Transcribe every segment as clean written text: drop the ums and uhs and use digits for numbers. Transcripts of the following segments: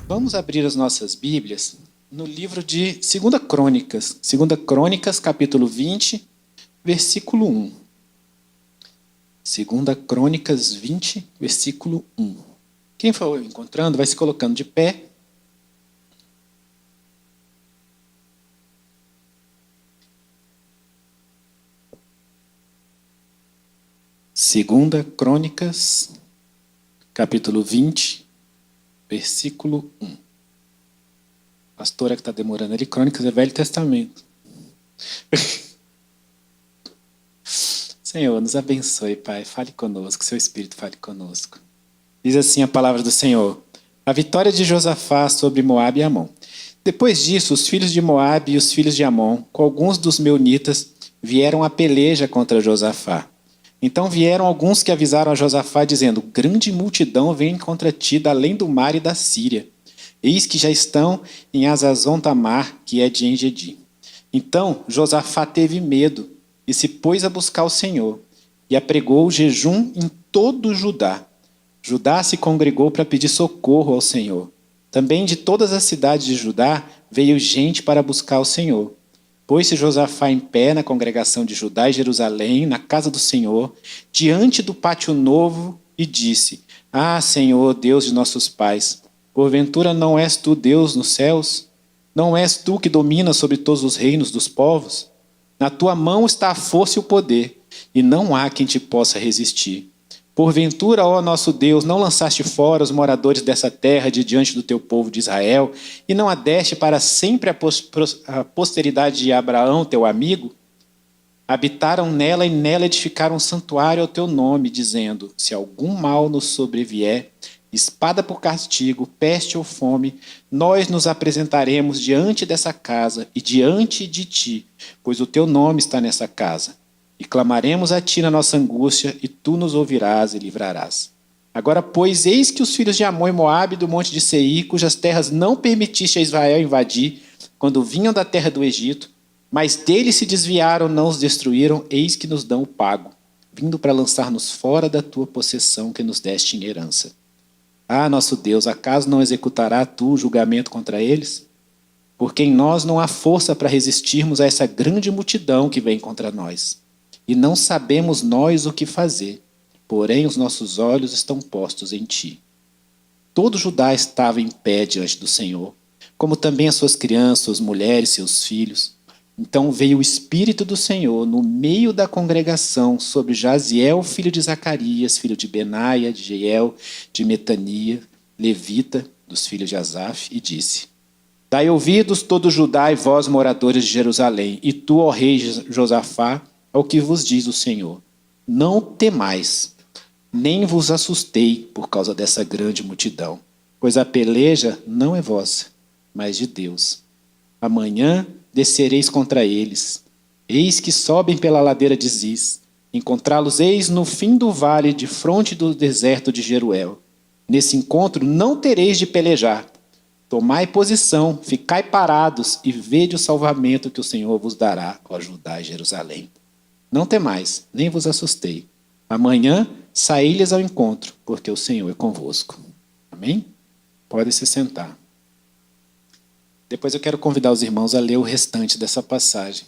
Vamos abrir as nossas Bíblias no livro de 2 Crônicas. 2 Crônicas, capítulo 20, versículo 1. 2 Crônicas 20, versículo 1. Quem for encontrando, vai se colocando de pé. Segunda Crônicas, capítulo 20, versículo 1. Pastora que está demorando ali, Crônicas é Velho Testamento. Senhor, nos abençoe, Pai. Fale conosco, seu Espírito fale conosco. Diz assim a palavra do Senhor. A vitória de Josafá sobre Moabe e Amon. Depois disso, os filhos de Moabe e os filhos de Amon, com alguns dos meunitas, vieram à peleja contra Josafá. Então vieram alguns que avisaram a Josafá, dizendo: grande multidão vem contra ti da além do mar e da Síria. Eis que já estão em Hazazon-Tamar, que é de Engedi. Então Josafá teve medo e se pôs a buscar o Senhor, e apregou o jejum em todo Judá. Judá se congregou para pedir socorro ao Senhor. Também de todas as cidades de Judá veio gente para buscar o Senhor. Pôs-se Josafá em pé na congregação de Judá e Jerusalém, na casa do Senhor, diante do pátio novo, e disse: Ah, Senhor, Deus de nossos pais, porventura não és tu Deus nos céus? Não és tu que dominas sobre todos os reinos dos povos? Na tua mão está a força e o poder, e não há quem te possa resistir. Porventura, ó nosso Deus, não lançaste fora os moradores dessa terra de diante do teu povo de Israel, e não a deste para sempre a posteridade de Abraão, teu amigo? Habitaram nela e nela edificaram um santuário ao teu nome, dizendo: se algum mal nos sobrevier, espada por castigo, peste ou fome, nós nos apresentaremos diante dessa casa e diante de ti, pois o teu nome está nessa casa. E clamaremos a ti na nossa angústia, e tu nos ouvirás e livrarás. Agora, pois, eis que os filhos de Amon e Moabe do monte de Seir, cujas terras não permitiste a Israel invadir, quando vinham da terra do Egito, mas deles se desviaram, não os destruíram, eis que nos dão o pago, vindo para lançar-nos fora da tua possessão que nos deste em herança. Ah, nosso Deus, acaso não executará tu o julgamento contra eles? Porque em nós não há força para resistirmos a essa grande multidão que vem contra nós. E não sabemos nós o que fazer, porém os nossos olhos estão postos em ti. Todo Judá estava em pé diante do Senhor, como também as suas crianças, suas mulheres, seus filhos. Então veio o Espírito do Senhor no meio da congregação sobre Jaziel, filho de Zacarias, filho de Benaia, de Jeiel, de Metania, levita, dos filhos de Asaf, e disse: Dai ouvidos todo Judá e vós, moradores de Jerusalém, e tu, ó rei Josafá, ao que vos diz o Senhor: não temais, nem vos assustei por causa dessa grande multidão, pois a peleja não é vossa, mas de Deus. Amanhã descereis contra eles. Eis que sobem pela ladeira de Ziz. Encontrá-los eis no fim do vale, de fronte do deserto de Jeruel. Nesse encontro não tereis de pelejar. Tomai posição, ficai parados e vede o salvamento que o Senhor vos dará, ó Judá e Jerusalém. Não temais, nem vos assustei. Amanhã saí-lhes ao encontro, porque o Senhor é convosco. Amém? Pode se sentar. Depois eu quero convidar os irmãos a ler o restante dessa passagem.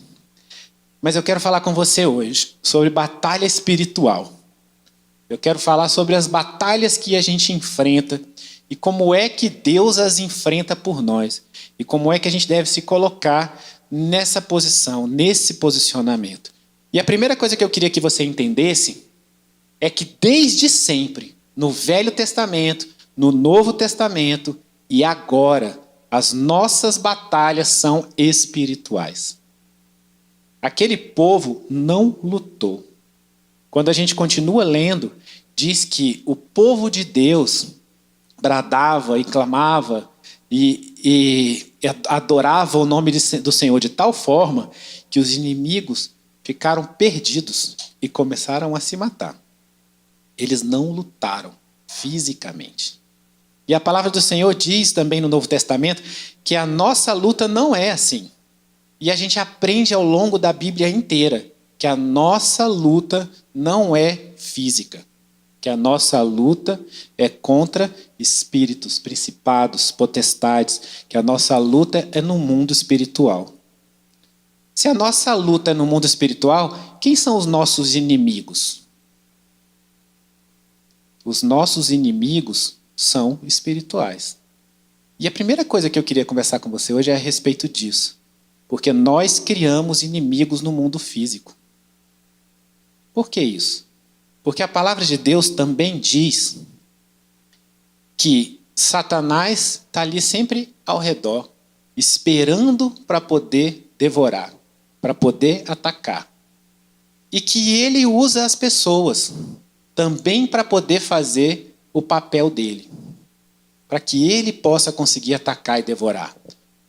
Mas eu quero falar com você hoje sobre batalha espiritual. Eu quero falar sobre as batalhas que a gente enfrenta e como é que Deus as enfrenta por nós. E como é que a gente deve se colocar nessa posição, nesse posicionamento. E a primeira coisa que eu queria que você entendesse é que desde sempre, no Velho Testamento, no Novo Testamento e agora, as nossas batalhas são espirituais. Aquele povo não lutou. Quando a gente continua lendo, diz que o povo de Deus bradava e clamava e adorava o nome do Senhor de tal forma que os inimigos ficaram perdidos e começaram a se matar. Eles não lutaram fisicamente. E a palavra do Senhor diz também no Novo Testamento que a nossa luta não é assim. E a gente aprende ao longo da Bíblia inteira que a nossa luta não é física. que a nossa luta é contra espíritos, principados, potestades, que a nossa luta é no mundo espiritual. Se a nossa luta é no mundo espiritual, quem são os nossos inimigos? Os nossos inimigos são espirituais. E a primeira coisa que eu queria conversar com você hoje é a respeito disso. Porque nós criamos inimigos no mundo físico. Por que isso? Porque a palavra de Deus também diz que Satanás está ali sempre ao redor, esperando para poder devorar, para poder atacar. E que ele usa as pessoas também para poder fazer o papel dele, para que ele possa conseguir atacar e devorar.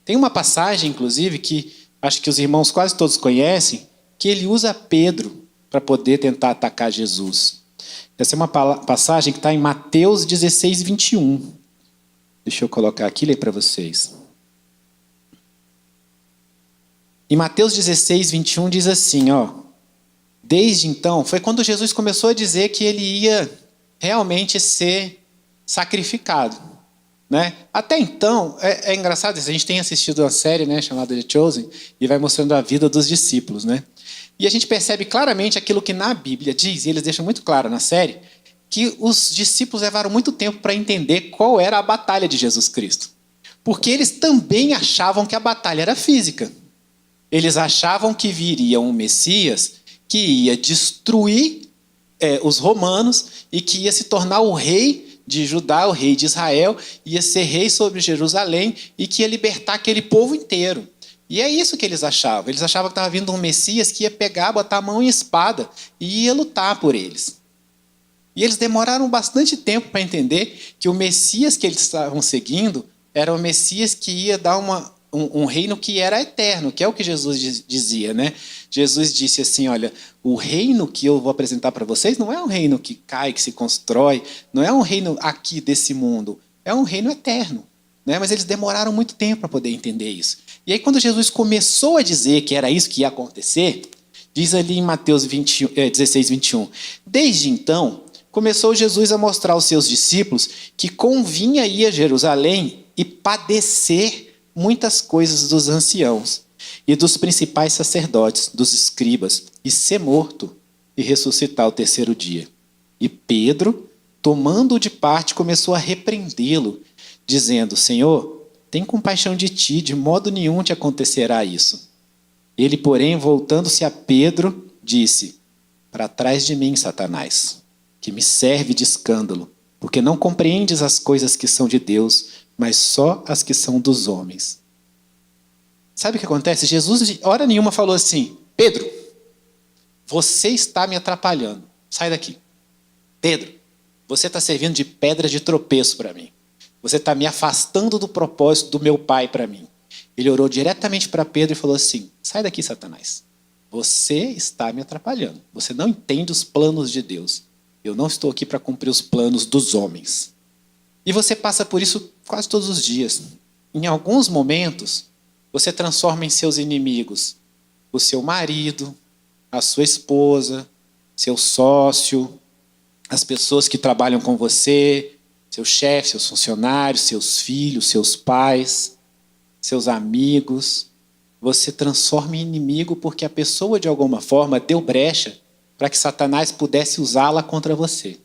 Tem uma passagem, inclusive, que acho que os irmãos quase todos conhecem, que ele usa Pedro para poder tentar atacar Jesus. Essa é uma passagem que está em Mateus 16, 21. Deixa eu colocar aqui e ler para vocês. Em Mateus 16, 21 diz assim, desde então, foi quando Jesus começou a dizer que ele ia realmente ser sacrificado. Né? Até então, é engraçado isso, a gente tem assistido uma série, né, chamada The Chosen, e vai mostrando a vida dos discípulos. Né? E a gente percebe claramente aquilo que na Bíblia diz, e eles deixam muito claro na série, que os discípulos levaram muito tempo para entender qual era a batalha de Jesus Cristo. Porque eles também achavam que a batalha era física. Eles achavam que viria um Messias que ia destruir os romanos e que ia se tornar o rei de Judá, o rei de Israel, ia ser rei sobre Jerusalém e que ia libertar aquele povo inteiro. E é isso que eles achavam. Eles achavam que estava vindo um Messias que ia pegar, botar a mão em espada e ia lutar por eles. E eles demoraram bastante tempo para entender que o Messias que eles estavam seguindo era o Messias que ia dar um reino que era eterno, que é o que Jesus dizia, né? Jesus disse assim, olha, o reino que eu vou apresentar para vocês não é um reino que cai, que se constrói, não é um reino aqui desse mundo, é um reino eterno. Né? Mas eles demoraram muito tempo para poder entender isso. E aí quando Jesus começou a dizer que era isso que ia acontecer, diz ali em Mateus 16, 21, desde então, começou Jesus a mostrar aos seus discípulos que convinha ir a Jerusalém e padecer muitas coisas dos anciãos e dos principais sacerdotes, dos escribas, e ser morto e ressuscitar ao terceiro dia. E Pedro, tomando-o de parte, começou a repreendê-lo, dizendo, Senhor, tem compaixão de ti, de modo nenhum te acontecerá isso. Ele, porém, voltando-se a Pedro, disse, para trás de mim, Satanás, que me serve de escândalo, porque não compreendes as coisas que são de Deus, mas só as que são dos homens. Sabe o que acontece? Jesus, de hora nenhuma, falou assim, Pedro, você está me atrapalhando, sai daqui. Pedro, você está servindo de pedra de tropeço para mim. Você está me afastando do propósito do meu pai para mim. Ele orou diretamente para Pedro e falou assim, sai daqui, Satanás. Você está me atrapalhando. Você não entende os planos de Deus. Eu não estou aqui para cumprir os planos dos homens. E você passa por isso quase todos os dias. Em alguns momentos, você transforma em seus inimigos o seu marido, a sua esposa, seu sócio, as pessoas que trabalham com você, seu chefe, seus funcionários, seus filhos, seus pais, seus amigos. Você transforma em inimigo porque a pessoa, de alguma forma, deu brecha para que Satanás pudesse usá-la contra você.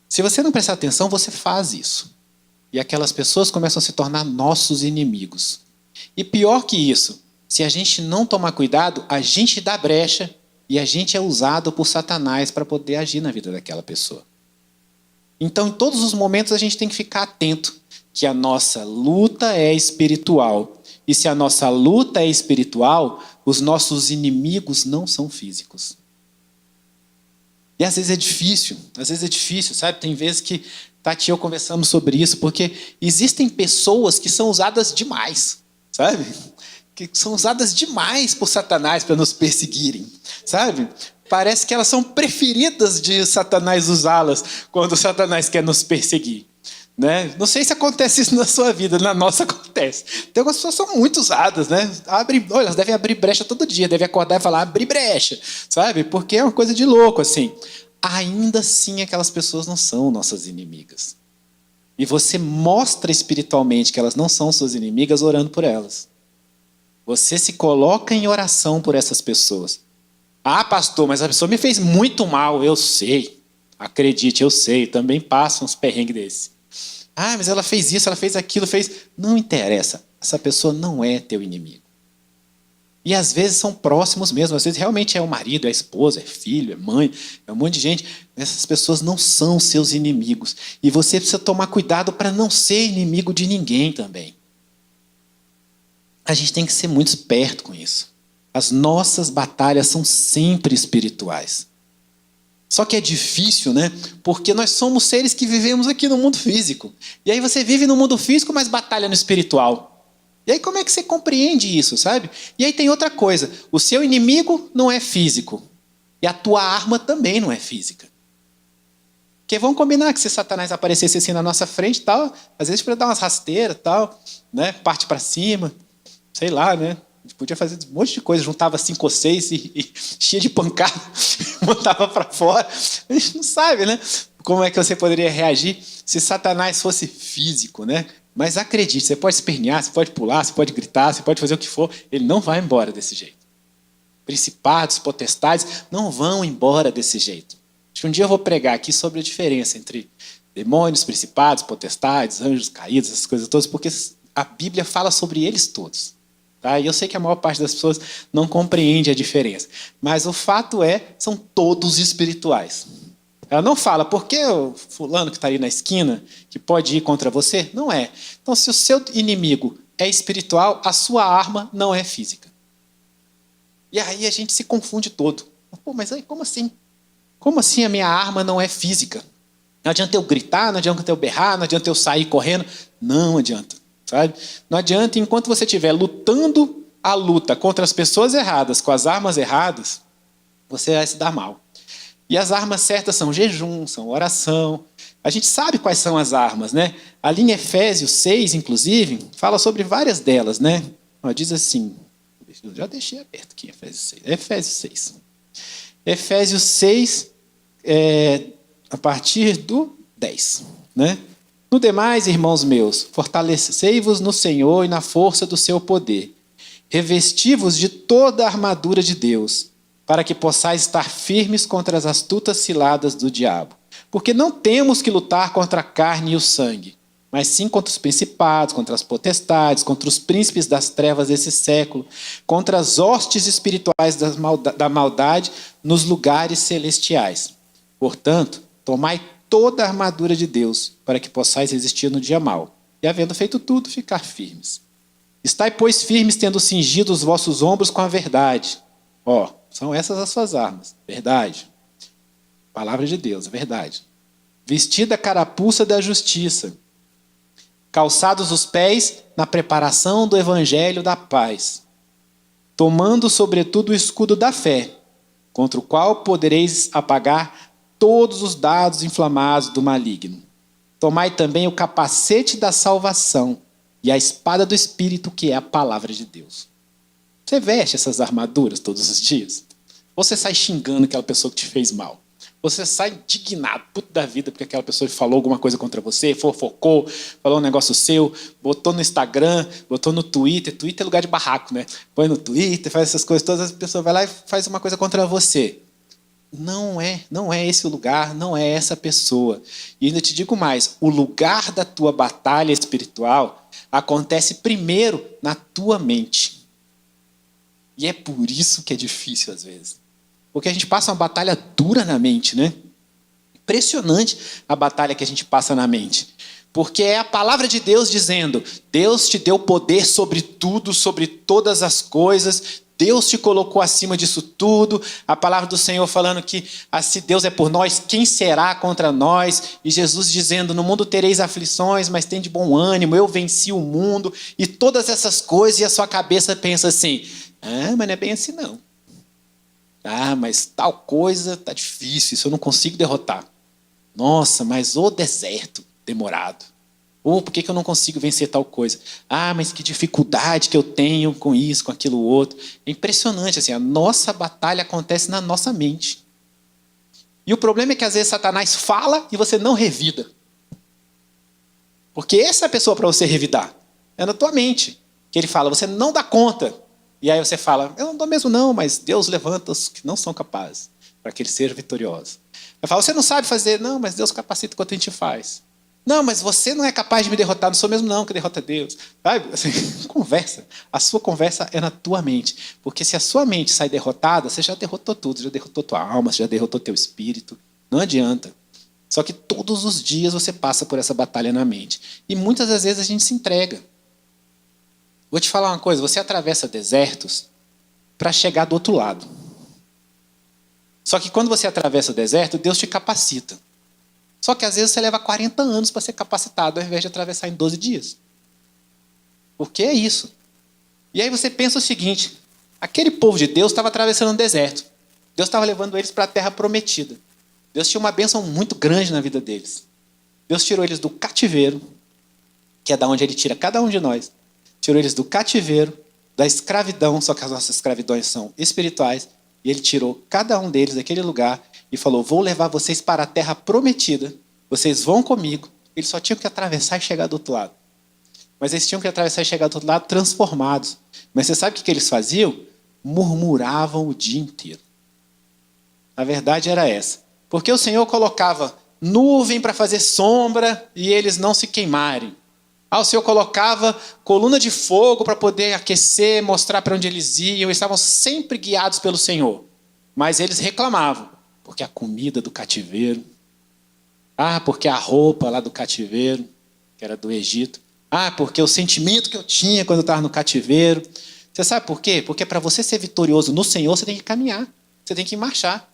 Se você não prestar atenção, você faz isso. E aquelas pessoas começam a se tornar nossos inimigos. E pior que isso, se a gente não tomar cuidado, a gente dá brecha e a gente é usado por Satanás para poder agir na vida daquela pessoa. Então, em todos os momentos, a gente tem que ficar atento que a nossa luta é espiritual. E se a nossa luta é espiritual, os nossos inimigos não são físicos. E às vezes é difícil, sabe? Tem vezes que Tati e eu conversamos sobre isso, porque existem pessoas que são usadas demais, sabe? Que são usadas demais por Satanás para nos perseguirem, sabe? Parece que elas são preferidas de Satanás usá-las quando Satanás quer nos perseguir. Né? Não sei se acontece isso na sua vida, na nossa acontece. Tem algumas pessoas que são muito usadas, né? Olha, elas devem abrir brecha todo dia, devem acordar e falar, abrir brecha, sabe? Porque é uma coisa de louco, assim. ainda assim aquelas pessoas não são nossas inimigas. E você mostra espiritualmente que elas não são suas inimigas orando por elas. Você se coloca em oração por essas pessoas. Ah, pastor, mas a pessoa me fez muito mal. Eu sei. Acredite, eu sei. Também passo uns perrengues desses. Ah, mas ela fez isso, ela fez aquilo, fez... Não interessa. Essa pessoa não é teu inimigo. E às vezes são próximos mesmo. Às vezes realmente é o marido, é a esposa, é filho, é mãe, é um monte de gente. Essas pessoas não são seus inimigos. E você precisa tomar cuidado para não ser inimigo de ninguém também. A gente tem que ser muito esperto com isso. As nossas batalhas são sempre espirituais. Só que é difícil, né? Porque nós somos seres que vivemos aqui no mundo físico. E aí você vive no mundo físico, mas batalha no espiritual. E aí como é que você compreende isso, sabe? E aí tem outra coisa. O seu inimigo não é físico. E a tua arma também não é física. Porque vamos combinar que se Satanás aparecesse assim na nossa frente, tal, às vezes para dar umas rasteiras, tal, né? Parte para cima, sei lá, né? A gente podia fazer um monte de coisa, juntava 5 ou 6 e cheia de pancada, botava para fora. A gente não sabe, né? Como é que você poderia reagir se Satanás fosse físico, né? Mas acredite, você pode espernear, você pode pular, você pode gritar, você pode fazer o que for, ele não vai embora desse jeito. Principados, potestades não vão embora desse jeito. Acho que um dia eu vou pregar aqui sobre a diferença entre demônios, principados, potestades, anjos caídos, essas coisas todas, porque a Bíblia fala sobre eles todos. Tá? E eu sei que a maior parte das pessoas não compreende a diferença. Mas o fato é, são todos espirituais. Ela não fala, por que o fulano que está ali na esquina, que pode ir contra você? Não é. Então, se o seu inimigo é espiritual, a sua arma não é física. E aí a gente se confunde todo. Pô, mas aí como assim? Como assim a minha arma não é física? Não adianta eu gritar, não adianta eu berrar, não adianta eu sair correndo. Não adianta, sabe? Não adianta, enquanto você estiver lutando a luta contra as pessoas erradas, com as armas erradas, você vai se dar mal. E as armas certas são jejum, são oração. A gente sabe quais são as armas, né? Ali em Efésios 6, inclusive, fala sobre várias delas, né? Diz assim, eu já deixei aberto aqui, Efésios 6. Efésios 6. Efésios 6, a partir do 10, né? No demais, irmãos meus, fortalecei-vos no Senhor e na força do seu poder. Revesti-vos de toda a armadura de Deus, para que possais estar firmes contra as astutas ciladas do diabo. Porque não temos que lutar contra a carne e o sangue, mas sim contra os principados, contra as potestades, contra os príncipes das trevas desse século, contra as hostes espirituais da maldade nos lugares celestiais. Portanto, tomai toda a armadura de Deus, para que possais resistir no dia mau, e havendo feito tudo, ficar firmes. Estai, pois, firmes, tendo cingido os vossos ombros com a verdade. São essas as suas armas. Verdade. Palavra de Deus, verdade. Vestida a carapuça da justiça. Calçados os pés na preparação do evangelho da paz. Tomando sobretudo o escudo da fé, contra o qual podereis apagar todos os dardos inflamados do maligno. Tomai também o capacete da salvação e a espada do Espírito, que é a palavra de Deus. Você veste essas armaduras todos os dias? Ou você sai xingando aquela pessoa que te fez mal? Você sai indignado, puto da vida, porque aquela pessoa falou alguma coisa contra você, fofocou, falou um negócio seu, botou no Instagram, botou no Twitter. Twitter é lugar de barraco, né? Põe no Twitter, faz essas coisas todas, a pessoa vai lá e faz uma coisa contra você. Não é esse o lugar, não é essa pessoa. E ainda te digo mais, o lugar da tua batalha espiritual acontece primeiro na tua mente. E é por isso que é difícil às vezes. Porque a gente passa uma batalha dura na mente, né? Impressionante a batalha que a gente passa na mente. Porque é a palavra de Deus dizendo, Deus te deu poder sobre tudo, sobre todas as coisas, Deus te colocou acima disso tudo. A palavra do Senhor falando que se Deus é por nós, quem será contra nós? E Jesus dizendo, no mundo tereis aflições, mas tem de bom ânimo, eu venci o mundo. E todas essas coisas, e a sua cabeça pensa assim, mas não é bem assim não. Mas tal coisa tá difícil, isso eu não consigo derrotar. Nossa, mas o deserto demorado. Por que eu não consigo vencer tal coisa? Mas que dificuldade que eu tenho com isso, com aquilo outro. É impressionante, assim, a nossa batalha acontece na nossa mente. E o problema é que às vezes Satanás fala e você não revida. Porque essa é a pessoa para você revidar. É na tua mente. Que ele fala, você não dá conta. E aí você fala, eu não dou mesmo não, mas Deus levanta os que não são capazes, para que eles sejam vitoriosos. Eu falo, você não sabe fazer? Não, mas Deus capacita enquanto a gente faz. Não, mas você não é capaz de me derrotar, não sou mesmo não que derrota Deus. Sabe? Assim, conversa. A sua conversa é na tua mente. Porque se a sua mente sai derrotada, você já derrotou tudo, já derrotou tua alma, você já derrotou teu espírito. Não adianta. Só que todos os dias você passa por essa batalha na mente. E muitas das vezes a gente se entrega. Vou te falar uma coisa, você atravessa desertos para chegar do outro lado. Só que quando você atravessa o deserto, Deus te capacita. Só que às vezes você leva 40 anos para ser capacitado, ao invés de atravessar em 12 dias. Porque é isso. E aí você pensa o seguinte, aquele povo de Deus estava atravessando um deserto. Deus estava levando eles para a terra prometida. Deus tinha uma bênção muito grande na vida deles. Deus tirou eles do cativeiro, que é da onde Ele tira cada um de nós. Tirou eles do cativeiro, da escravidão, só que as nossas escravidões são espirituais, e Ele tirou cada um deles daquele lugar e falou, vou levar vocês para a terra prometida, vocês vão comigo. Eles só tinham que atravessar e chegar do outro lado. Mas eles tinham que atravessar e chegar do outro lado transformados. Mas você sabe o que eles faziam? Murmuravam o dia inteiro. A verdade era essa. Porque o Senhor colocava nuvem para fazer sombra e eles não se queimarem. O Senhor colocava coluna de fogo para poder aquecer, mostrar para onde eles iam. Eles estavam sempre guiados pelo Senhor. Mas eles reclamavam. Porque a comida do cativeiro. Porque a roupa lá do cativeiro, que era do Egito. Porque o sentimento que eu tinha quando eu estava no cativeiro. Você sabe por quê? Porque para você ser vitorioso no Senhor, você tem que caminhar. Você tem que marchar.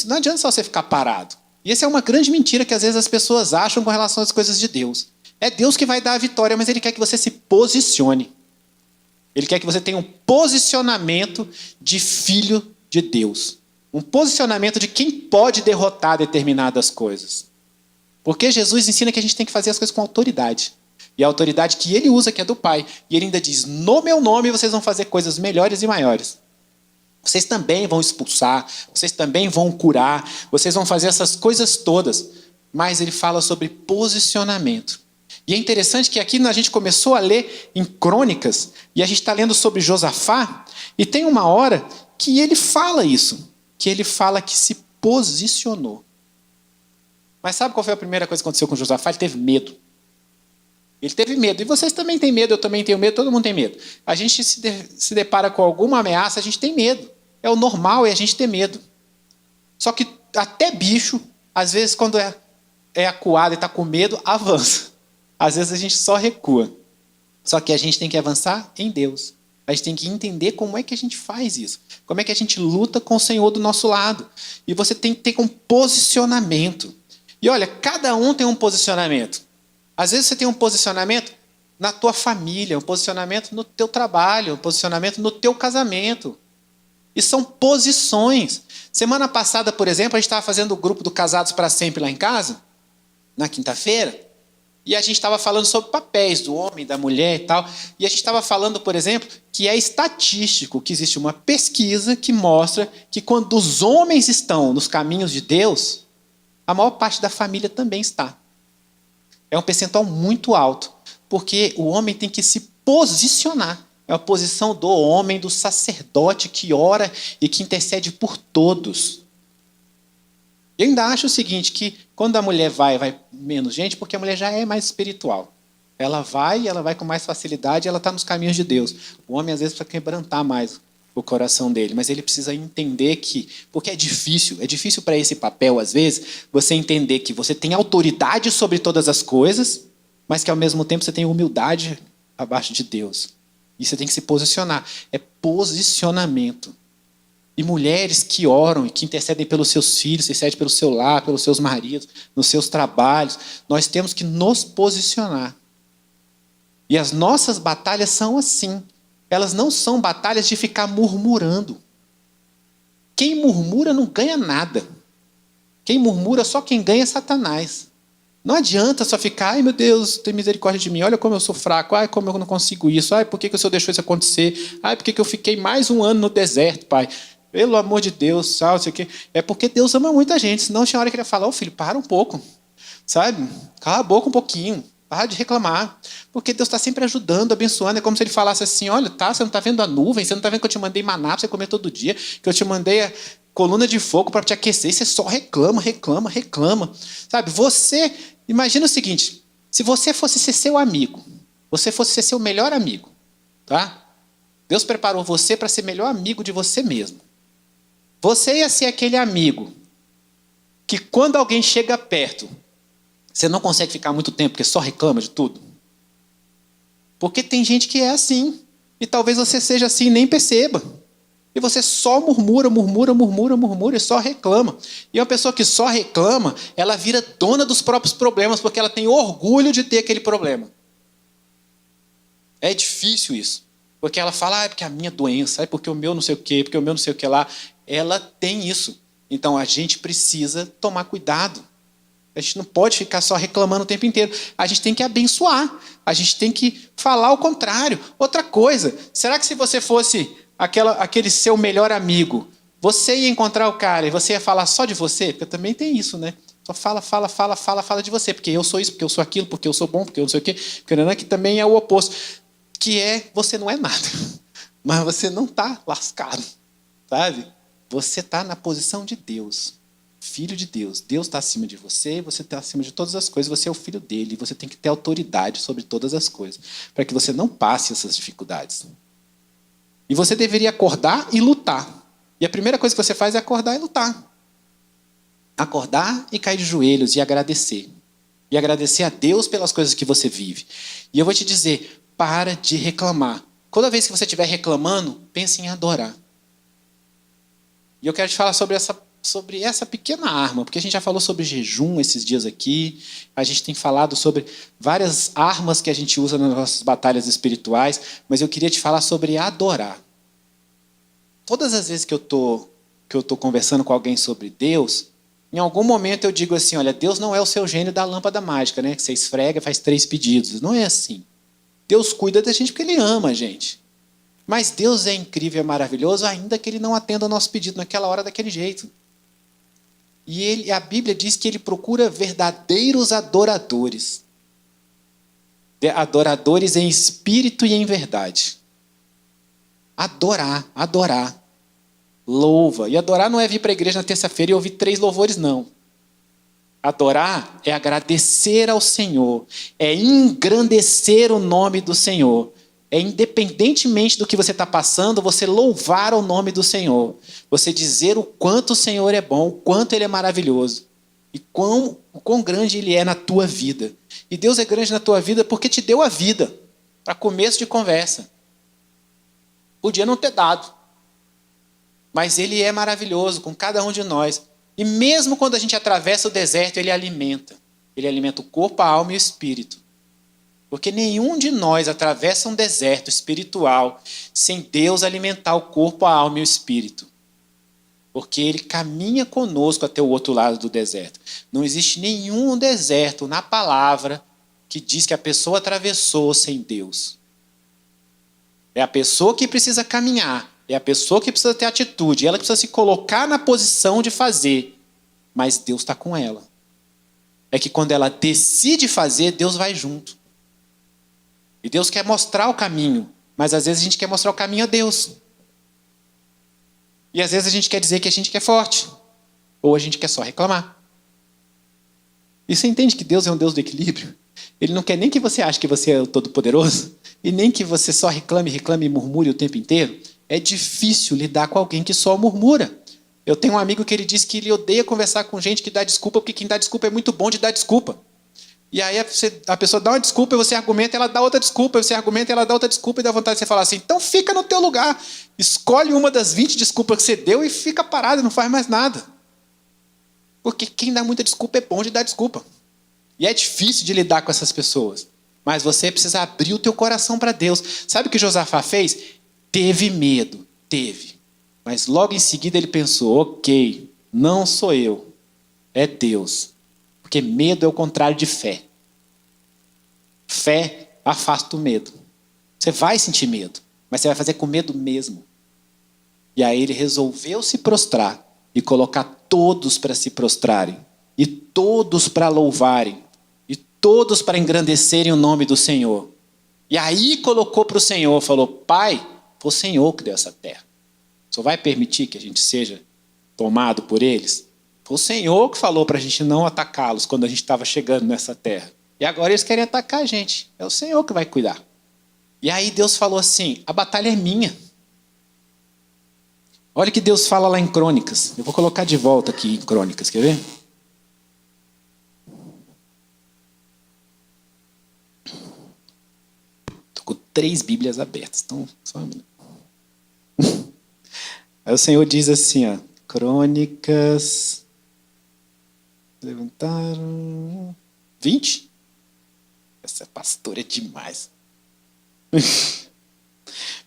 Não adianta só você ficar parado. E essa é uma grande mentira que às vezes as pessoas acham com relação às coisas de Deus. É Deus que vai dar a vitória, mas Ele quer que você se posicione. Ele quer que você tenha um posicionamento de filho de Deus. Um posicionamento de quem pode derrotar determinadas coisas. Porque Jesus ensina que a gente tem que fazer as coisas com autoridade. E a autoridade que Ele usa, que é do Pai. E Ele ainda diz, no meu nome vocês vão fazer coisas melhores e maiores. Vocês também vão expulsar, vocês também vão curar, vocês vão fazer essas coisas todas. Mas Ele fala sobre posicionamento. E é interessante que aqui a gente começou a ler em Crônicas, e a gente está lendo sobre Josafá, e tem uma hora que ele fala isso, que ele fala que se posicionou. Mas sabe qual foi a primeira coisa que aconteceu com Josafá? Ele teve medo. Ele teve medo, e vocês também têm medo, eu também tenho medo, todo mundo tem medo. A gente se depara com alguma ameaça, a gente tem medo. É o normal, é a gente ter medo. Só que até bicho, às vezes quando é acuado e está com medo, avança. Às vezes a gente só recua. Só que a gente tem que avançar em Deus. A gente tem que entender como é que a gente faz isso. Como é que a gente luta com o Senhor do nosso lado. E você tem que ter um posicionamento. E olha, cada um tem um posicionamento. Às vezes você tem um posicionamento na tua família, um posicionamento no teu trabalho, um posicionamento no teu casamento. E são posições. Semana passada, por exemplo, a gente estava fazendo o grupo do Casados para Sempre lá em casa, na quinta-feira. E a gente estava falando sobre papéis do homem, da mulher e tal. E a gente estava falando, por exemplo, que é estatístico, que existe uma pesquisa que mostra que quando os homens estão nos caminhos de Deus, a maior parte da família também está. É um percentual muito alto, porque o homem tem que se posicionar. É a posição do homem, do sacerdote que ora e que intercede por todos. Eu ainda acho o seguinte, que quando a mulher vai menos gente, porque a mulher já é mais espiritual. Ela vai com mais facilidade, ela está nos caminhos de Deus. O homem às vezes precisa quebrantar mais o coração dele, mas ele precisa entender que, porque é difícil para esse papel às vezes, você entender que você tem autoridade sobre todas as coisas, mas que ao mesmo tempo você tem humildade abaixo de Deus. E você tem que se posicionar. É posicionamento. E mulheres que oram e que intercedem pelos seus filhos, intercedem pelo seu lar, pelos seus maridos, nos seus trabalhos, nós temos que nos posicionar. E as nossas batalhas são assim. Elas não são batalhas de ficar murmurando. Quem murmura não ganha nada. Quem murmura, só quem ganha é Satanás. Não adianta só ficar, ai meu Deus, tem misericórdia de mim, olha como eu sou fraco, ai como eu não consigo isso, ai por que o Senhor deixou isso acontecer, ai por que eu fiquei mais um ano no deserto, Pai. Pelo amor de Deus, sal, não sei o quê. É porque Deus ama muita gente, senão tinha hora que ele ia falar, ô filho, para um pouco, sabe? Cala a boca um pouquinho, para de reclamar. Porque Deus está sempre ajudando, abençoando. É como se ele falasse assim, olha, tá, você não está vendo a nuvem, você não está vendo que eu te mandei maná para você comer todo dia, que eu te mandei a coluna de fogo para te aquecer, e você só reclama, reclama, reclama. Sabe, você, imagina o seguinte, se você fosse ser seu amigo, você fosse ser seu melhor amigo, tá? Deus preparou você para ser melhor amigo de você mesmo. Você ia ser aquele amigo que quando alguém chega perto, você não consegue ficar muito tempo porque só reclama de tudo. Porque tem gente que é assim. E talvez você seja assim e nem perceba. E você só murmura, murmura, murmura, murmura e só reclama. E uma pessoa que só reclama, ela vira dona dos próprios problemas porque ela tem orgulho de ter aquele problema. É difícil isso. Porque ela fala, é porque a minha doença, é porque o meu não sei o quê, porque o meu não sei o que lá. Ela tem isso. Então a gente precisa tomar cuidado. A gente não pode ficar só reclamando o tempo inteiro. A gente tem que abençoar. A gente tem que falar o contrário. Outra coisa, será que se você fosse aquele seu melhor amigo, você ia encontrar o cara e você ia falar só de você? Porque também tem isso, né? Só fala de você. Porque eu sou isso, porque eu sou aquilo, porque eu sou bom, porque eu não sei o quê. Que também é o oposto. Que é, você não é nada. Mas você não está lascado. Sabe? Você está na posição de Deus. Filho de Deus. Deus está acima de você, você está acima de todas as coisas, você é o filho dele, você tem que ter autoridade sobre todas as coisas, para que você não passe essas dificuldades. E você deveria acordar e lutar. E a primeira coisa que você faz é acordar e lutar. Acordar e cair de joelhos e agradecer. E agradecer a Deus pelas coisas que você vive. E eu vou te dizer, para de reclamar. Toda vez que você estiver reclamando, pense em adorar. E eu quero te falar sobre essa pequena arma, porque a gente já falou sobre jejum esses dias aqui, a gente tem falado sobre várias armas que a gente usa nas nossas batalhas espirituais, mas eu queria te falar sobre adorar. Todas as vezes que eu tô conversando com alguém sobre Deus, em algum momento eu digo assim, olha, Deus não é o seu gênio da lâmpada mágica, né? Que você esfrega e faz 3 pedidos. Não é assim. Deus cuida da gente porque Ele ama a gente. Mas Deus é incrível e maravilhoso, ainda que Ele não atenda o nosso pedido naquela hora, daquele jeito. E a Bíblia diz que Ele procura verdadeiros adoradores. Adoradores em espírito e em verdade. Adorar, adorar. Louva. E adorar não é vir para a igreja na terça-feira e ouvir 3 louvores, não. Adorar é agradecer ao Senhor. É engrandecer o nome do Senhor. É, independentemente do que você está passando, você louvar o nome do Senhor. Você dizer o quanto o Senhor é bom, o quanto Ele é maravilhoso. E o quão grande Ele é na tua vida. E Deus é grande na tua vida porque te deu a vida. Para começo de conversa. Podia não ter dado. Mas Ele é maravilhoso com cada um de nós. E mesmo quando a gente atravessa o deserto, Ele alimenta. Ele alimenta o corpo, a alma e o espírito. Porque nenhum de nós atravessa um deserto espiritual sem Deus alimentar o corpo, a alma e o espírito. Porque Ele caminha conosco até o outro lado do deserto. Não existe nenhum deserto na palavra que diz que a pessoa atravessou sem Deus. É a pessoa que precisa caminhar. É a pessoa que precisa ter atitude. Ela precisa se colocar na posição de fazer. Mas Deus está com ela. É que quando ela decide fazer, Deus vai junto. E Deus quer mostrar o caminho, mas às vezes a gente quer mostrar o caminho a Deus. E às vezes a gente quer dizer que a gente quer forte, ou a gente quer só reclamar. E você entende que Deus é um Deus do equilíbrio? Ele não quer nem que você ache que você é o Todo-Poderoso, e nem que você só reclame e murmure o tempo inteiro. É difícil lidar com alguém que só murmura. Eu tenho um amigo que ele diz que ele odeia conversar com gente que dá desculpa, porque quem dá desculpa é muito bom de dar desculpa. E aí a pessoa dá uma desculpa, você argumenta, ela dá outra desculpa, você argumenta, ela dá outra desculpa, e dá vontade de você falar assim, então fica no teu lugar, escolhe uma das 20 desculpas que você deu e fica parado, não faz mais nada. Porque quem dá muita desculpa é bom de dar desculpa. E é difícil de lidar com essas pessoas. Mas você precisa abrir o teu coração para Deus. Sabe o que Josafá fez? Teve medo, teve. Mas logo em seguida ele pensou, ok, não sou eu, é Deus. Porque medo é o contrário de fé. Fé afasta o medo. Você vai sentir medo, mas você vai fazer com medo mesmo. E aí ele resolveu se prostrar e colocar todos para se prostrarem, e todos para louvarem, e todos para engrandecerem o nome do Senhor. E aí colocou para o Senhor, falou: Pai, foi o Senhor que deu essa terra. Só vai permitir que a gente seja tomado por eles? Foi o Senhor que falou para a gente não atacá-los quando a gente estava chegando nessa terra. E agora eles querem atacar a gente. É o Senhor que vai cuidar. E aí Deus falou assim: a batalha é minha. Olha o que Deus fala lá em Crônicas. Eu vou colocar de volta aqui em Crônicas, quer ver? Estou com 3 Bíblias abertas. Então, só um minuto. Aí o Senhor diz assim, ó, Crônicas... Levantaram... 20? Essa pastora é demais.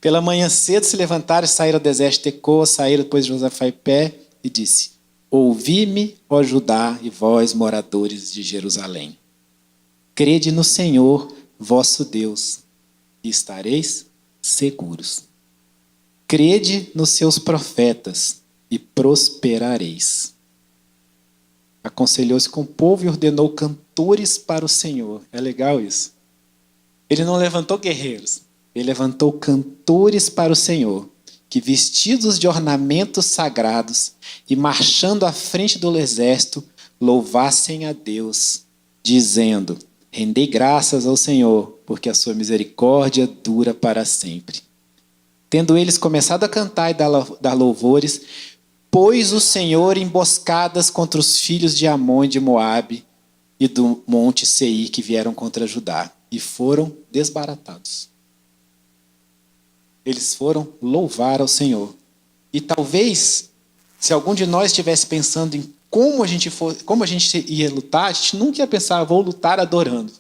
Pela manhã cedo se levantaram e saíram ao deserto de Tecoa, saíram depois de Josafá e pé, e disse: Ouvi-me, ó Judá, e vós, moradores de Jerusalém. Crede no Senhor, vosso Deus, e estareis seguros. Crede nos seus profetas, e prosperareis. Aconselhou-se com o povo e ordenou cantores para o Senhor. É legal isso. Ele não levantou guerreiros. Ele levantou cantores para o Senhor, que vestidos de ornamentos sagrados e marchando à frente do exército, louvassem a Deus, dizendo: Rendei graças ao Senhor, porque a sua misericórdia dura para sempre. Tendo eles começado a cantar e dar louvores, pôs o Senhor emboscadas contra os filhos de Amon e de Moabe e do monte Seir que vieram contra Judá, e foram desbaratados. Eles foram louvar ao Senhor. E talvez, se algum de nós estivesse pensando em como a gente ia lutar, a gente nunca ia pensar: vou lutar adorando.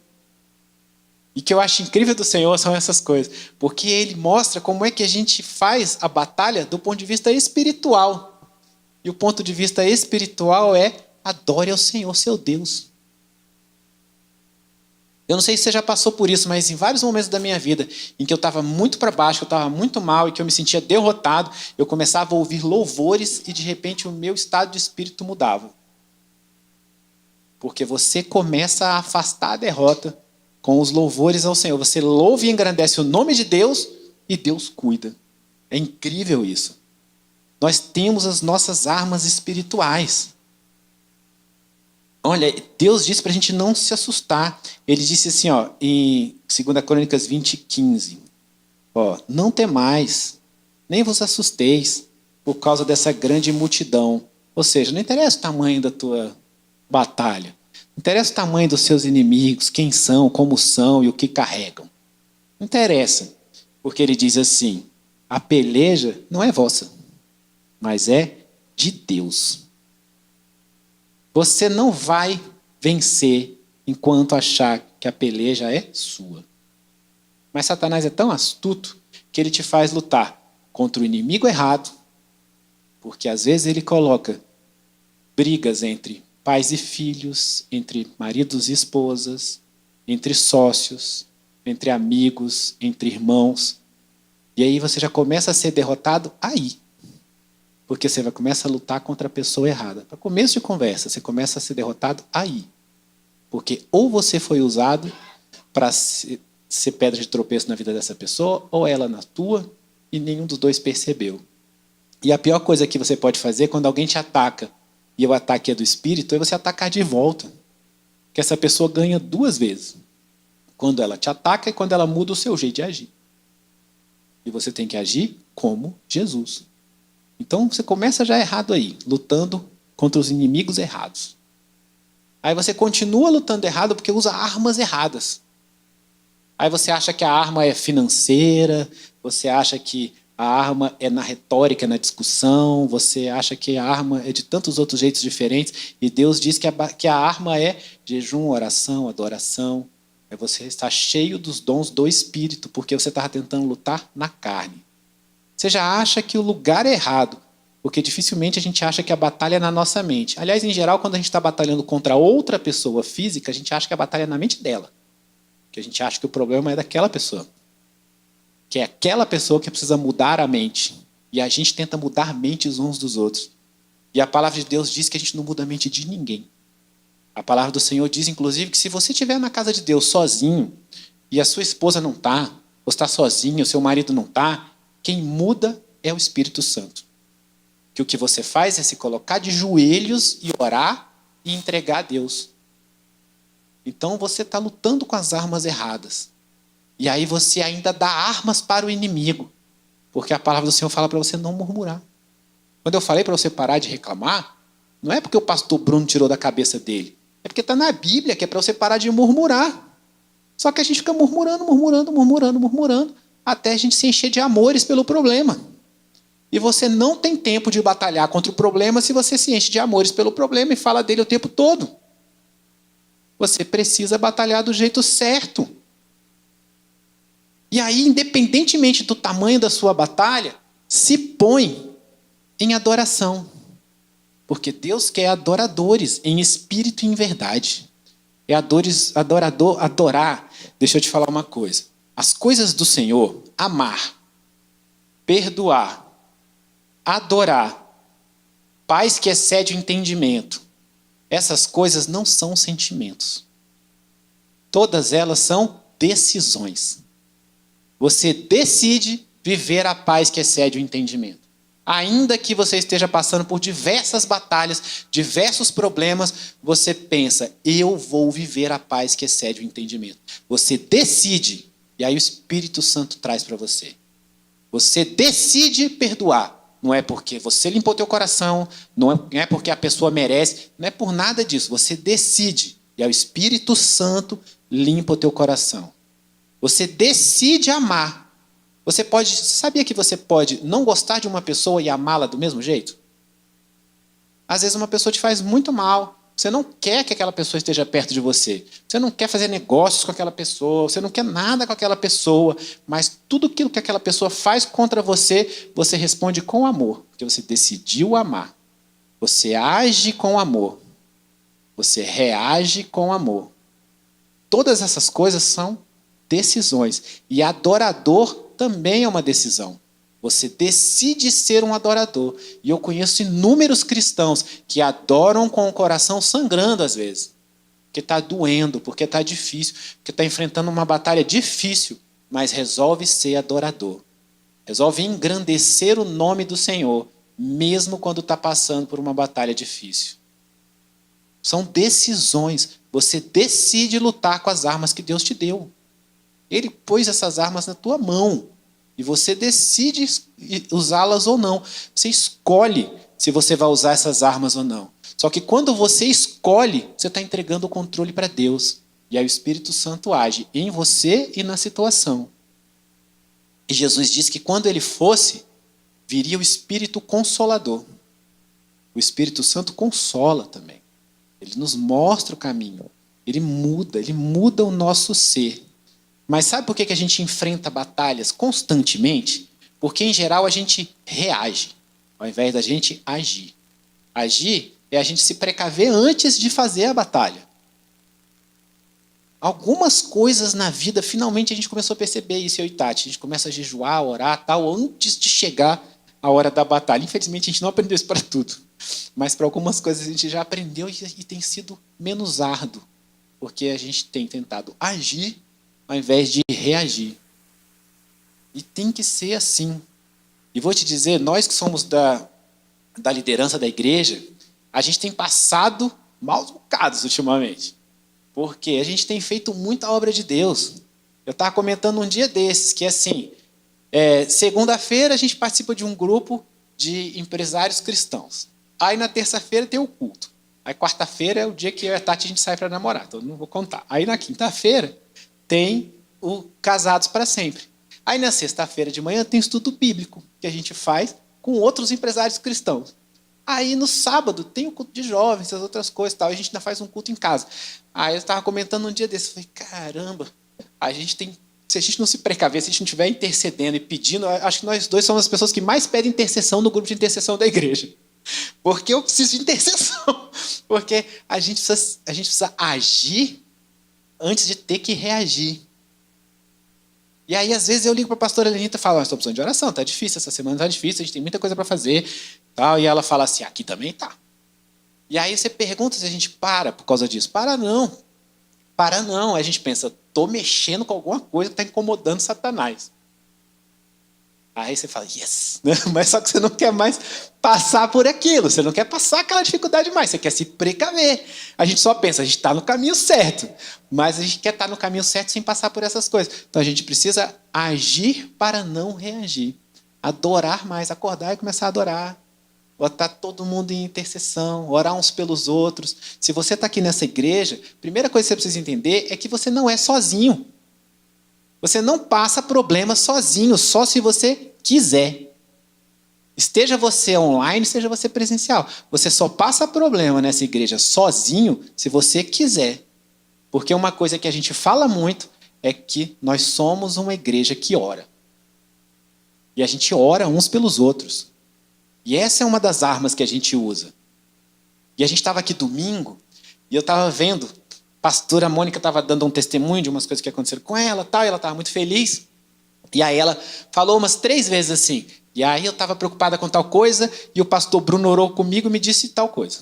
E o que eu acho incrível do Senhor são essas coisas, porque Ele mostra como é que a gente faz a batalha do ponto de vista espiritual. E o ponto de vista espiritual é: adore ao Senhor, seu Deus. Eu não sei se você já passou por isso, mas em vários momentos da minha vida, em que eu estava muito para baixo, que eu estava muito mal e que eu me sentia derrotado, eu começava a ouvir louvores e de repente o meu estado de espírito mudava. Porque você começa a afastar a derrota com os louvores ao Senhor. Você louva e engrandece o nome de Deus e Deus cuida. É incrível isso. Nós temos as nossas armas espirituais. Olha, Deus disse para a gente não se assustar. Ele disse assim, ó, em 2 Crônicas 20:15, ó, não temais, nem vos assusteis por causa dessa grande multidão. Ou seja, não interessa o tamanho da tua batalha. Não interessa o tamanho dos seus inimigos, quem são, como são e o que carregam. Não interessa, porque ele diz assim: a peleja não é vossa, mas é de Deus. Você não vai vencer enquanto achar que a peleja é sua. Mas Satanás é tão astuto que ele te faz lutar contra o inimigo errado, porque às vezes ele coloca brigas entre pais e filhos, entre maridos e esposas, entre sócios, entre amigos, entre irmãos. E aí você já começa a ser derrotado aí. Porque você vai começar a lutar contra a pessoa errada. Para começo de conversa, você começa a ser derrotado aí. Porque ou você foi usado para ser pedra de tropeço na vida dessa pessoa, ou ela na tua, e nenhum dos dois percebeu. E a pior coisa que você pode fazer quando alguém te ataca, e o ataque é do espírito, é você atacar de volta. Que essa pessoa ganha 2 vezes. Quando ela te ataca e quando ela muda o seu jeito de agir. E você tem que agir como Jesus. Então você começa já errado aí, lutando contra os inimigos errados. Aí você continua lutando errado porque usa armas erradas. Aí você acha que a arma é financeira, você acha que a arma é na retórica, na discussão, você acha que a arma é de tantos outros jeitos diferentes, e Deus diz que a arma é jejum, oração, adoração. Aí você está cheio dos dons do Espírito, porque você estava tentando lutar na carne. Você já acha que o lugar é errado, porque dificilmente a gente acha que a batalha é na nossa mente. Aliás, em geral, quando a gente está batalhando contra outra pessoa física, a gente acha que a batalha é na mente dela. Que a gente acha que o problema é daquela pessoa. Que é aquela pessoa que precisa mudar a mente. E a gente tenta mudar mentes uns dos outros. E a palavra de Deus diz que a gente não muda a mente de ninguém. A palavra do Senhor diz, inclusive, que se você estiver na casa de Deus sozinho, e a sua esposa não está, ou está sozinho, o seu marido não está, quem muda é o Espírito Santo. Que o que você faz é se colocar de joelhos e orar e entregar a Deus. Então você está lutando com as armas erradas. E aí você ainda dá armas para o inimigo. Porque a palavra do Senhor fala para você não murmurar. Quando eu falei para você parar de reclamar, não é porque o pastor Bruno tirou da cabeça dele. É porque está na Bíblia que é para você parar de murmurar. Só que a gente fica murmurando, até a gente se encher de amores pelo problema. E você não tem tempo de batalhar contra o problema se você se enche de amores pelo problema e fala dele o tempo todo. Você precisa batalhar do jeito certo. E aí, independentemente do tamanho da sua batalha, se põe em adoração. Porque Deus quer adoradores em espírito e em verdade. É adorar. Deixa eu te falar uma coisa. As coisas do Senhor, amar, perdoar, adorar, paz que excede o entendimento, essas coisas não são sentimentos. Todas elas são decisões. Você decide viver a paz que excede o entendimento. Ainda que você esteja passando por diversas batalhas, diversos problemas, você pensa, eu vou viver a paz que excede o entendimento. Você decide, e aí o Espírito Santo traz para você. Você decide perdoar. Não é porque você limpou teu coração, não é porque a pessoa merece, não é por nada disso. Você decide, e aí o Espírito Santo limpa o teu coração. Você decide amar. Você sabia que você pode não gostar de uma pessoa e amá-la do mesmo jeito? Às vezes uma pessoa te faz muito mal. Você não quer que aquela pessoa esteja perto de você. Você não quer fazer negócios com aquela pessoa. Você não quer nada com aquela pessoa. Mas tudo aquilo que aquela pessoa faz contra você, você responde com amor. Porque você decidiu amar. Você age com amor. Você reage com amor. Todas essas coisas são decisões. E adorador também é uma decisão. Você decide ser um adorador. E eu conheço inúmeros cristãos que adoram com o coração sangrando às vezes. Porque está doendo, porque está difícil, porque está enfrentando uma batalha difícil, mas resolve ser adorador. Resolve engrandecer o nome do Senhor, mesmo quando está passando por uma batalha difícil. São decisões. Você decide lutar com as armas que Deus te deu. Ele pôs essas armas na tua mão. E você decide usá-las ou não. Você escolhe se você vai usar essas armas ou não. Só que quando você escolhe, você está entregando o controle para Deus. E aí o Espírito Santo age em você e na situação. E Jesus disse que quando ele fosse, viria o Espírito Consolador. O Espírito Santo consola também. Ele nos mostra o caminho. Ele muda o nosso ser. Mas sabe por que a gente enfrenta batalhas constantemente? Porque, em geral, a gente reage, ao invés da gente agir. Agir é a gente se precaver antes de fazer a batalha. Algumas coisas na vida, finalmente a gente começou a perceber isso, eu e Tati. A gente começa a jejuar, orar, tal, antes de chegar a hora da batalha. Infelizmente, a gente não aprendeu isso para tudo. Mas para algumas coisas a gente já aprendeu e tem sido menos árduo. Porque a gente tem tentado agir ao invés de reagir. E tem que ser assim. E vou te dizer, nós que somos da liderança da igreja, a gente tem passado maus bocados ultimamente. Porque a gente tem feito muita obra de Deus. Eu estava comentando um dia desses, que assim, segunda-feira a gente participa de um grupo de empresários cristãos. Aí na terça-feira tem o culto. Aí quarta-feira é o dia que eu e a Tati a gente sai para namorar, então eu não vou contar. Aí na quinta-feira tem o Casados para Sempre. Aí na sexta-feira de manhã tem o estudo bíblico, que a gente faz com outros empresários cristãos. Aí no sábado tem o culto de jovens, essas outras coisas e tal. A gente ainda faz um culto em casa. Aí eu estava comentando um dia desse, eu falei, caramba, se a gente não se precaver, se a gente não estiver intercedendo e pedindo, acho que nós dois somos as pessoas que mais pedem intercessão no grupo de intercessão da igreja. Porque eu preciso de intercessão. Porque a gente precisa agir antes de ter que reagir. E aí, às vezes, eu ligo para a pastora Lenita e falo, nós estamos precisando de oração, tá difícil, essa semana tá difícil, a gente tem muita coisa para fazer. Tal. E ela fala assim, aqui também tá. E aí você pergunta se a gente para por causa disso. Para não. Para não. Aí a gente pensa, estou mexendo com alguma coisa que está incomodando Satanás. Aí você fala, yes. Mas só que você não quer mais passar por aquilo. Você não quer passar aquela dificuldade mais. Você quer se precaver. A gente só pensa, a gente está no caminho certo. Mas a gente quer estar no caminho certo sem passar por essas coisas. Então a gente precisa agir para não reagir. Adorar mais. Acordar e começar a adorar. Botar todo mundo em intercessão, orar uns pelos outros. Se você está aqui nessa igreja, a primeira coisa que você precisa entender é que você não é sozinho. Você não passa problema sozinho, só se você quiser. Esteja você online, seja você presencial. Você só passa problema nessa igreja sozinho se você quiser. Porque uma coisa que a gente fala muito é que nós somos uma igreja que ora. E a gente ora uns pelos outros. E essa é uma das armas que a gente usa. E a gente estava aqui domingo, e eu estava vendo, a pastora Mônica estava dando um testemunho de umas coisas que aconteceram com ela, tal, e ela estava muito feliz. E aí ela falou umas 3 vezes assim. E aí eu estava preocupada com tal coisa, e o pastor Bruno orou comigo e me disse tal coisa.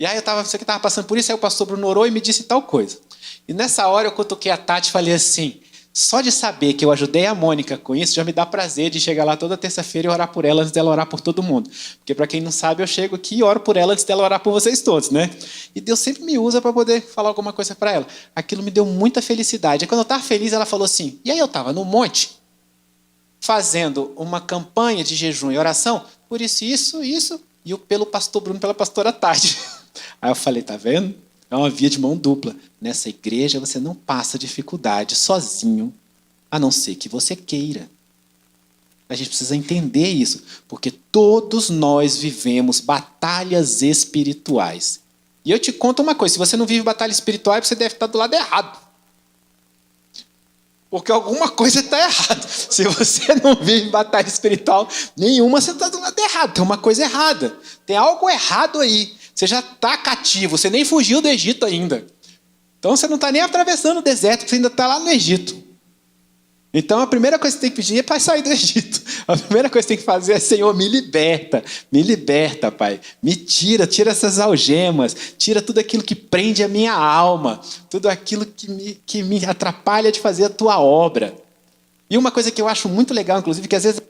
E aí você que estava passando por isso, aí o pastor Bruno orou e me disse tal coisa. E nessa hora eu cutuquei a Tati e falei assim, só de saber que eu ajudei a Mônica com isso, já me dá prazer de chegar lá toda terça-feira e orar por ela antes dela orar por todo mundo. Porque, para quem não sabe, eu chego aqui e oro por ela antes dela orar por vocês todos, né? E Deus sempre me usa para poder falar alguma coisa para ela. Aquilo me deu muita felicidade. E quando eu estava feliz, ela falou assim, e aí eu estava no monte, fazendo uma campanha de jejum e oração, por isso, e pelo pastor Bruno, pela pastora Tati. Aí eu falei, tá vendo? É uma via de mão dupla. Nessa igreja você não passa dificuldade sozinho, a não ser que você queira. A gente precisa entender isso, porque todos nós vivemos batalhas espirituais. E eu te conto uma coisa, se você não vive batalha espiritual, você deve estar do lado errado. Porque alguma coisa está errada. Se você não vive batalha espiritual nenhuma, você está do lado errado. Tem uma coisa errada. Tem algo errado aí. Você já está cativo, você nem fugiu do Egito ainda. Então você não está nem atravessando o deserto, você ainda está lá no Egito. Então a primeira coisa que você tem que pedir é para sair do Egito. A primeira coisa que você tem que fazer é, Senhor, me liberta, Pai. Me tira essas algemas, tira tudo aquilo que prende a minha alma, tudo aquilo que me atrapalha de fazer a tua obra. E uma coisa que eu acho muito legal, inclusive, que às vezes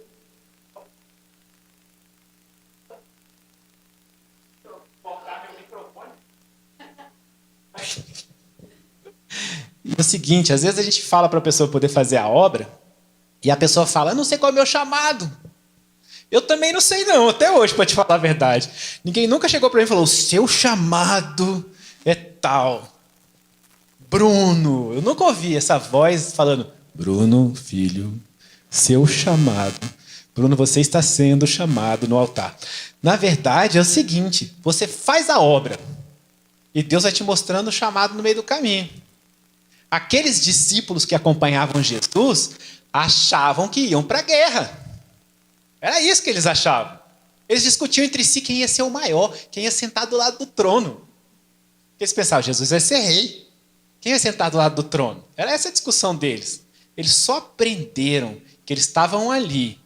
é o seguinte, às vezes a gente fala para a pessoa poder fazer a obra e a pessoa fala, eu não sei qual é o meu chamado. Eu também não sei não, até hoje, para te falar a verdade. Ninguém nunca chegou para mim e falou, o seu chamado é tal. Bruno, eu nunca ouvi essa voz falando, Bruno, filho, seu chamado. Bruno, você está sendo chamado no altar. Na verdade é o seguinte, você faz a obra e Deus vai te mostrando o chamado no meio do caminho. Aqueles discípulos que acompanhavam Jesus achavam que iam para a guerra. Era isso que eles achavam. Eles discutiam entre si quem ia ser o maior, quem ia sentar do lado do trono. Eles pensavam, Jesus vai ser rei. Quem ia sentar do lado do trono? Era essa a discussão deles. Eles só aprenderam que eles estavam ali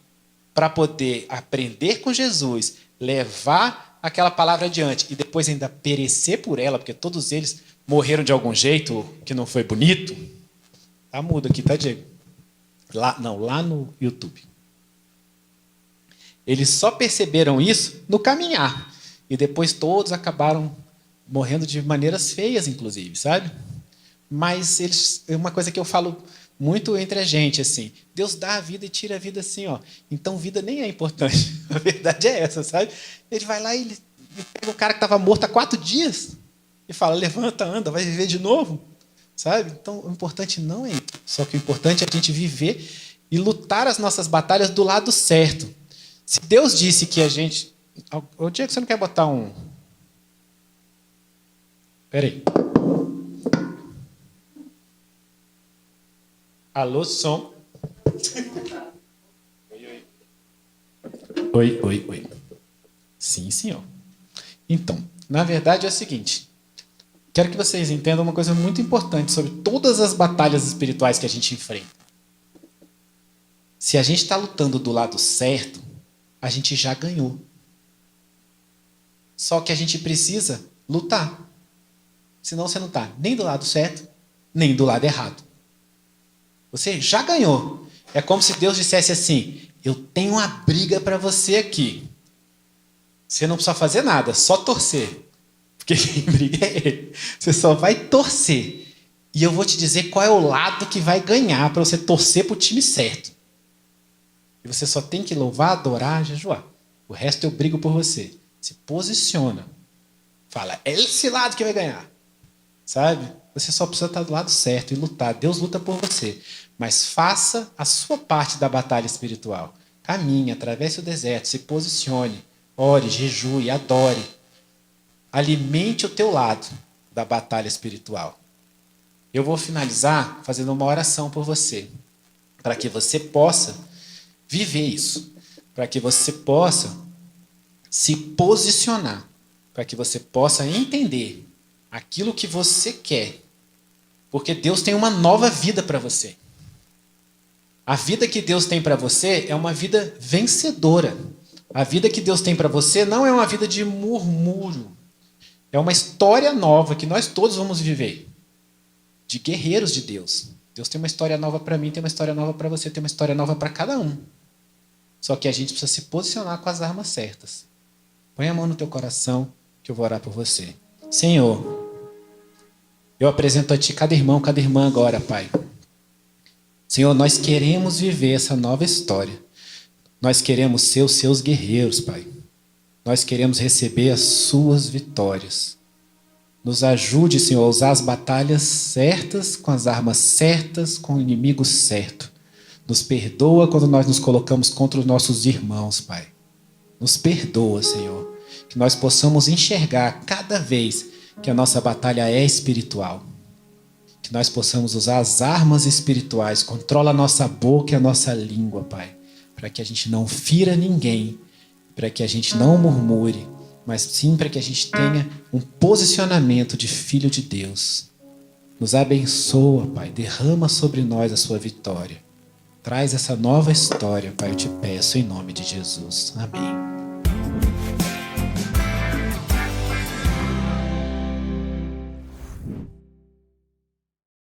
para poder aprender com Jesus, levar aquela palavra adiante e depois ainda perecer por ela, porque todos eles morreram de algum jeito que não foi bonito. Tá mudo aqui, tá, Diego? Lá no YouTube. Eles só perceberam isso no caminhar. E depois todos acabaram morrendo de maneiras feias, inclusive, sabe? Mas é uma coisa que eu falo muito entre a gente, assim. Deus dá a vida e tira a vida assim, ó. Então vida nem é importante. A verdade é essa, sabe? Ele vai lá e ele pega o cara que estava morto há 4 dias e fala, levanta, anda, vai viver de novo. Sabe? Então o importante não é isso. Só que o importante é a gente viver e lutar as nossas batalhas do lado certo. Se Deus disse que a gente... O Diego, você não quer botar um... Espera aí. Alô, som. Oi. Sim, senhor. Então, na verdade é o seguinte. Quero que vocês entendam uma coisa muito importante sobre todas as batalhas espirituais que a gente enfrenta. Se a gente está lutando do lado certo, a gente já ganhou. Só que a gente precisa lutar. Senão você não está nem do lado certo, nem do lado errado. Você já ganhou. É como se Deus dissesse assim: eu tenho uma briga para você aqui. Você não precisa fazer nada, só torcer. Porque quem briga é ele. Você só vai torcer. E eu vou te dizer qual é o lado que vai ganhar para você torcer para o time certo. E você só tem que louvar, adorar, jejuar. O resto eu brigo por você. Se posiciona. Fala, é esse lado que vai ganhar. Sabe? Você só precisa estar do lado certo e lutar. Deus luta por você. Mas faça a sua parte da batalha espiritual. Caminhe, atravesse o deserto, se posicione. Ore, jejue, adore. Alimente o teu lado da batalha espiritual. Eu vou finalizar fazendo uma oração por você. Para que você possa viver isso. Para que você possa se posicionar. Para que você possa entender aquilo que você quer. Porque Deus tem uma nova vida para você. A vida que Deus tem para você é uma vida vencedora. A vida que Deus tem para você não é uma vida de murmúrio. É uma história nova que nós todos vamos viver. De guerreiros de Deus. Deus tem uma história nova para mim, tem uma história nova para você, tem uma história nova para cada um. Só que a gente precisa se posicionar com as armas certas. Põe a mão no teu coração que eu vou orar por você. Senhor, eu apresento a Ti cada irmão, cada irmã agora, Pai. Senhor, nós queremos viver essa nova história. Nós queremos ser os Seus guerreiros, Pai. Nós queremos receber as Suas vitórias. Nos ajude, Senhor, a usar as batalhas certas, com as armas certas, com o inimigo certo. Nos perdoa quando nós nos colocamos contra os nossos irmãos, Pai. Nos perdoa, Senhor. Que nós possamos enxergar cada vez que a nossa batalha é espiritual. Que nós possamos usar as armas espirituais. Controla a nossa boca e a nossa língua, Pai. Para que a gente não fira ninguém. Para que a gente não murmure. Mas sim para que a gente tenha um posicionamento de filho de Deus. Nos abençoa, Pai. Derrama sobre nós a sua vitória. Traz essa nova história, Pai. Eu te peço em nome de Jesus. Amém.